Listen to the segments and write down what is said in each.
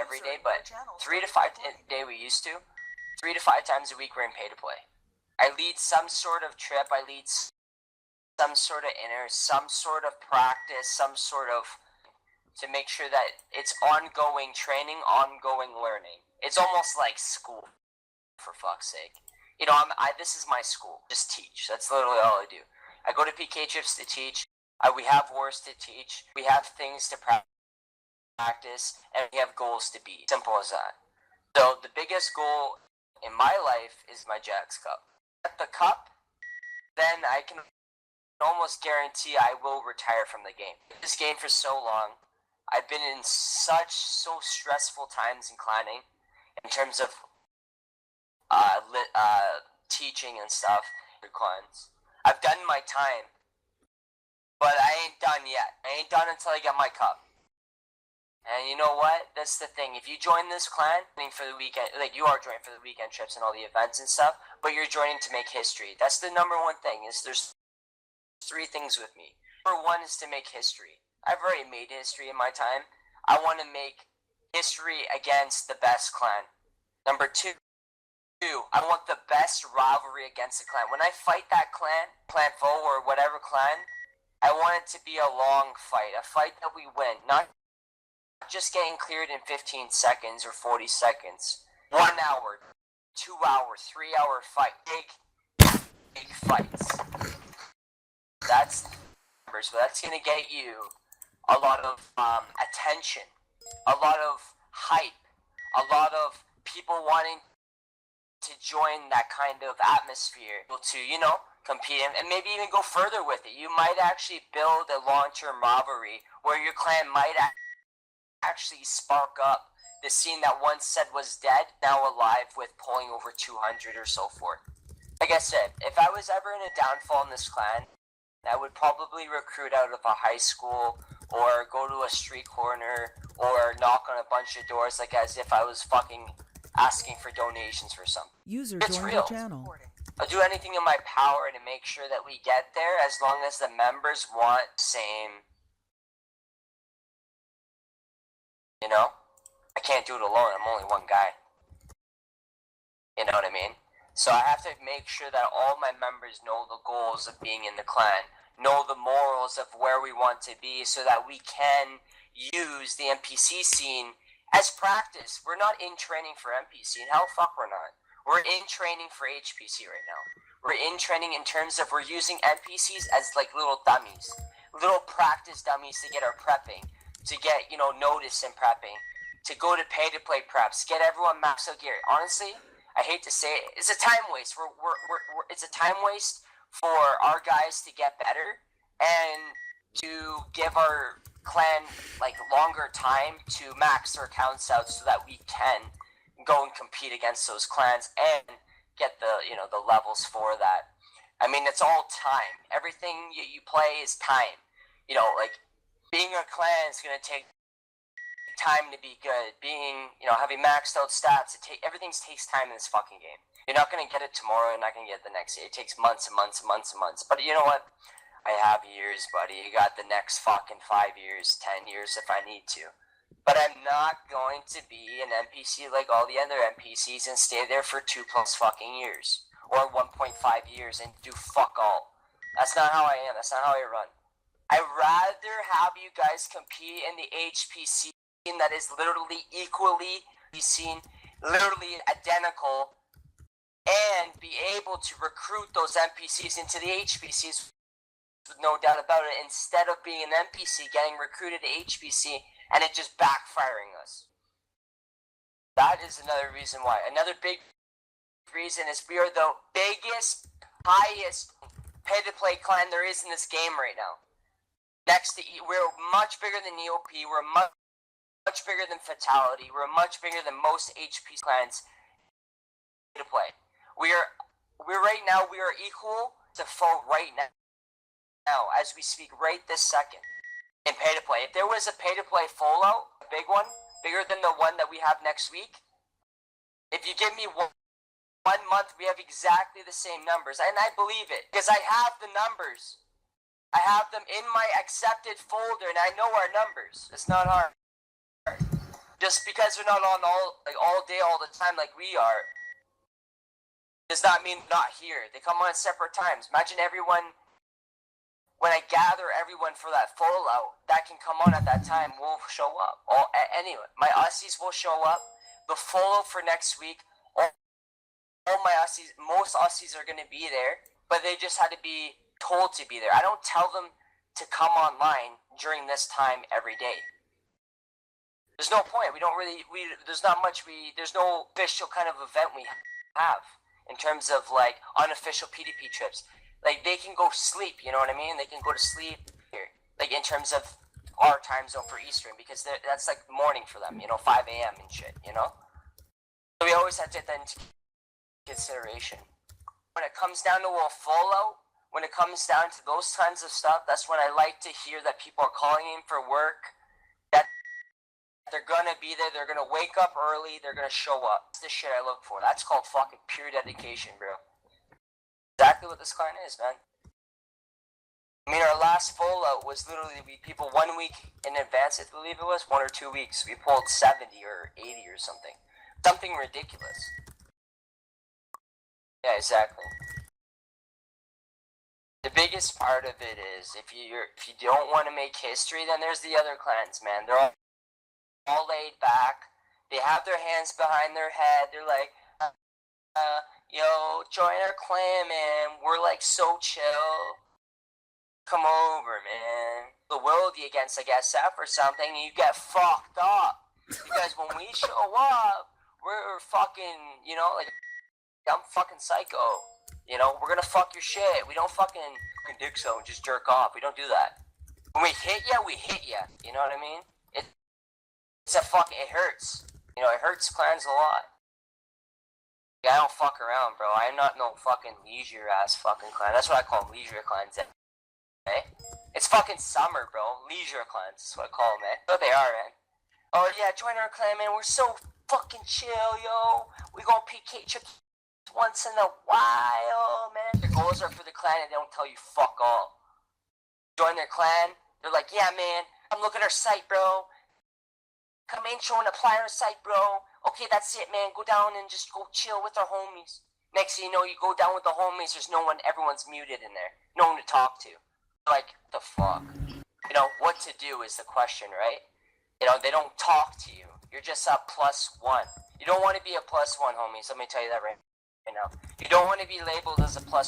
every day, but 3 to 5 day we used to. 3 to 5 times a week we're in pay to play. I lead some sort of trip. I lead some sort of inner, some sort of practice, some sort of to make sure that it's ongoing training, ongoing learning. It's almost like school, for fuck's sake. You know, this is my school. Just teach. That's literally all I do. I go to PK trips to teach. We have wars to teach. We have things to practice, and we have goals to beat. Simple as that. So the biggest goal in my life is my Jack's Cup. At the cup, then I can almost guarantee I will retire from the game. This game for so long. I've been in so stressful times in clanning, in terms of teaching and stuff. Clans. I've done my time, but I ain't done yet. I ain't done until I get my cup. And you know what? That's the thing. If you join this clan for the weekend, like you are joining for the weekend trips and all the events and stuff, but you're joining to make history. That's the number one thing. Is there's 3 things with me. Number 1 is to make history. I've already made history in my time. I want to make history against the best clan. Number 2, I want the best rivalry against the clan. When I fight that clan foe or whatever clan, I want it to be a long fight, a fight that we win, not just getting cleared in 15 seconds or 40 seconds. 1 hour, 2 hour, 3 hour fight. Big fights. That's numbers, but that's gonna get you a lot of attention, a lot of hype, a lot of people wanting to join that kind of atmosphere to, you know, compete and maybe even go further with it. You might actually build a long-term rivalry where your clan might actually spark up the scene that once said was dead, now alive with pulling over 200 or so forth. Like I said, if I was ever in a downfall in this clan, I would probably recruit out of a high school or go to a street corner or knock on a bunch of doors like as if I was fucking asking for donations for something. User it's joined real. the channel. I'll do anything in my power to make sure that we get there as long as the members want same. You know? I can't do it alone. I'm only one guy. You know what I mean? So I have to make sure that all my members know the goals of being in the clan, know the morals of where we want to be so that we can use the NPC scene as practice. We're not in training for NPC, and hell fuck we're not. We're in training for HPC right now. We're in training in terms of we're using NPCs as like little dummies, little practice dummies to get our prepping, to get, you know, notice in prepping, to go to pay to play preps, get everyone maxed out gear. Honestly, I hate to say it, it's a time waste. It's a time waste for our guys to get better and to give our clan like longer time to max their accounts out so that we can go and compete against those clans and get the, you know, the levels for that. I mean, it's all time. Everything you play is time. You know, like being a clan is gonna take time to be good. Being, you know, having maxed out stats, everything takes time in this fucking game. You're not gonna get it tomorrow. You're not gonna get it the next day. It takes months and months and months and months. But you know what? I have years, buddy. You got the next fucking 5 years, 10 years if I need to. But I'm not going to be an NPC like all the other NPCs and stay there for 2+ fucking years or 1.5 years and do fuck all. That's not how I am. That's not how I run. I'd rather have you guys compete in the HPC that is literally equally seen, literally identical, and be able to recruit those NPCs into the HPCs with no doubt about it, instead of being an NPC getting recruited to HPC and it just backfiring us. That is another reason why. Another big reason is we are the biggest, highest pay-to-play clan there is in this game right now. Next to we're much bigger than EOP. We're much bigger than Fatality. We're much bigger than most HP clans to play. We're right now, we are equal to foe right now as we speak right this second in pay to play. If there was a pay to play Fallout, a big one, bigger than the one that we have next week, if you give me one month, we have exactly the same numbers, and I believe it because I have the numbers. I have them in my accepted folder, and I know our numbers. It's not hard. Just because they're not on all day, all the time like we are, does not mean not here. They come on at separate times. Imagine everyone, when I gather everyone for that fallout, that can come on at that time will show up. Anyway, my Aussies will show up. The fallout for next week, all my Aussies, most Aussies are going to be there, but they just had to be told to be there. I don't tell them to come online during this time every day. There's no point. There's not much there's no official kind of event we have in terms of like unofficial PDP trips. Like they can go sleep, you know what I mean? They can go to sleep here, like in terms of our time zone for Eastern, because that's like morning for them, 5 a.m. and shit, So we always have to take that into consideration. When it comes down to a fallout, when it comes down to those kinds of stuff, that's when I like to hear that people are calling in for work, that they're gonna be there, they're gonna wake up early, they're gonna show up. That's the shit I look for. That's called fucking pure dedication, bro. Exactly what this client is, man. I mean, our last fallout was literally people 1 week in advance, I believe it was, 1 or 2 weeks. We pulled 70 or 80 or something. Something ridiculous. Yeah, exactly. The biggest part of it is if you don't want to make history, then there's the other clans, man. They're all laid back. They have their hands behind their head. They're like, yo, join our clan, man. We're like so chill. Come over, man. The Wildy against like SF or something, and you get fucked up. Because when we show up, we're fucking, like, I'm fucking psycho. We're gonna fuck your shit. We don't fucking dick so and just jerk off. We don't do that. When we hit ya, we hit ya. You know what I mean? It hurts. It hurts clans a lot. Yeah, I don't fuck around, bro. I'm not no fucking leisure ass fucking clan. That's what I call leisure clans. Eh? It's fucking summer, bro. Leisure clans. That's what I call them, eh? That's what they are, man. Oh yeah, join our clan, man. We're so fucking chill, yo. We gonna PK trick once in a while, man. Their goals are for the clan and they don't tell you fuck all. Join their clan, they're like, yeah, man, come look at our site, bro. Come intro and apply our site, bro. Okay, that's it, man. Go down and just go chill with our homies. Next thing you know, you go down with the homies, there's no one, everyone's muted in there. No one to talk to. Like, the fuck? What to do is the question, right? They don't talk to you. You're just a +1. You don't want to be a +1, homies. Let me tell you that right now. You don't want to be labeled as a +1,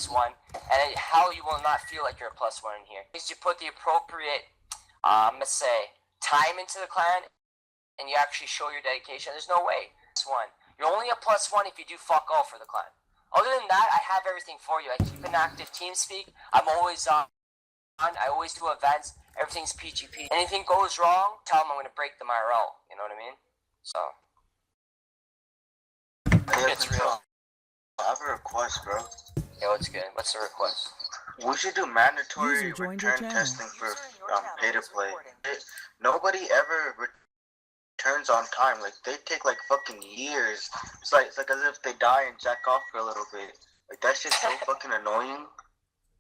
and hell, you will not feel like you're a +1 in here. Because you put the appropriate, let's say, time into the clan, and you actually show your dedication. There's no way. +1. You're only a +1 if you do fuck all for the clan. Other than that, I have everything for you. I keep an active TeamSpeak. I'm always on. I always do events. Everything's PGP. Anything goes wrong, tell them I'm going to break them IRL. You know what I mean? So. It's real. I have a request, bro. Yeah, what's good? What's the request? We should do mandatory return testing for pay to play. Nobody ever returns on time. Like, they take like fucking years. It's like as if they die and jack off for a little bit. Like, that shit's so fucking annoying.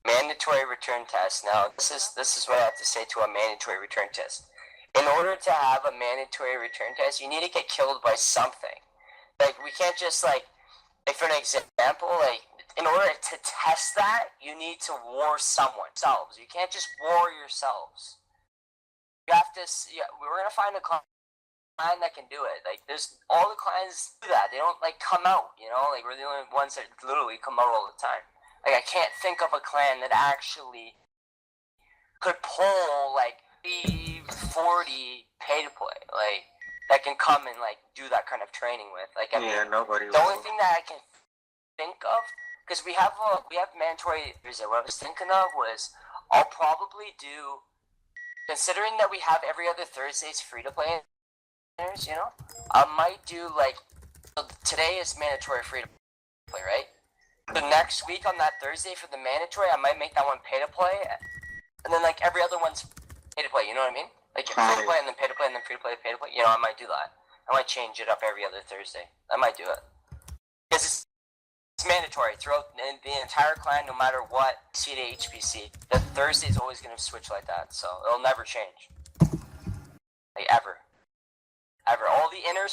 Mandatory return test. Now, this is what I have to say to a mandatory return test. In order to have a mandatory return test, you need to get killed by something. Like, we can't just, like for an example, like, in order to test that, you need to war someone. Yourselves. You can't just war yourselves. You have to, we're going to find a clan that can do it. Like, there's, all the clans do that. They don't, like, come out, Like, we're the only ones that literally come out all the time. Like, I can't think of a clan that actually could pull, like, 40 pay to play. Like, that can come and, like, do that kind of training with. Like, I mean, nobody the only thing that I can think of, because we have mandatory, what I was thinking of was, I'll probably do, considering that we have every other Thursdays free to play, I might do, like, today is mandatory free to play, right? The next week on that Thursday for the mandatory, I might make that one pay to play, and then, like, every other one's pay to play, you know what I mean? Like, free to play and then pay to play and then free to play, pay to play. I might do that. I might change it up every other Thursday. I might do it. Because it's mandatory throughout the entire clan, no matter what, C to HPC. The Thursday's always going to switch like that, so it'll never change. Like, ever. ever. All the inners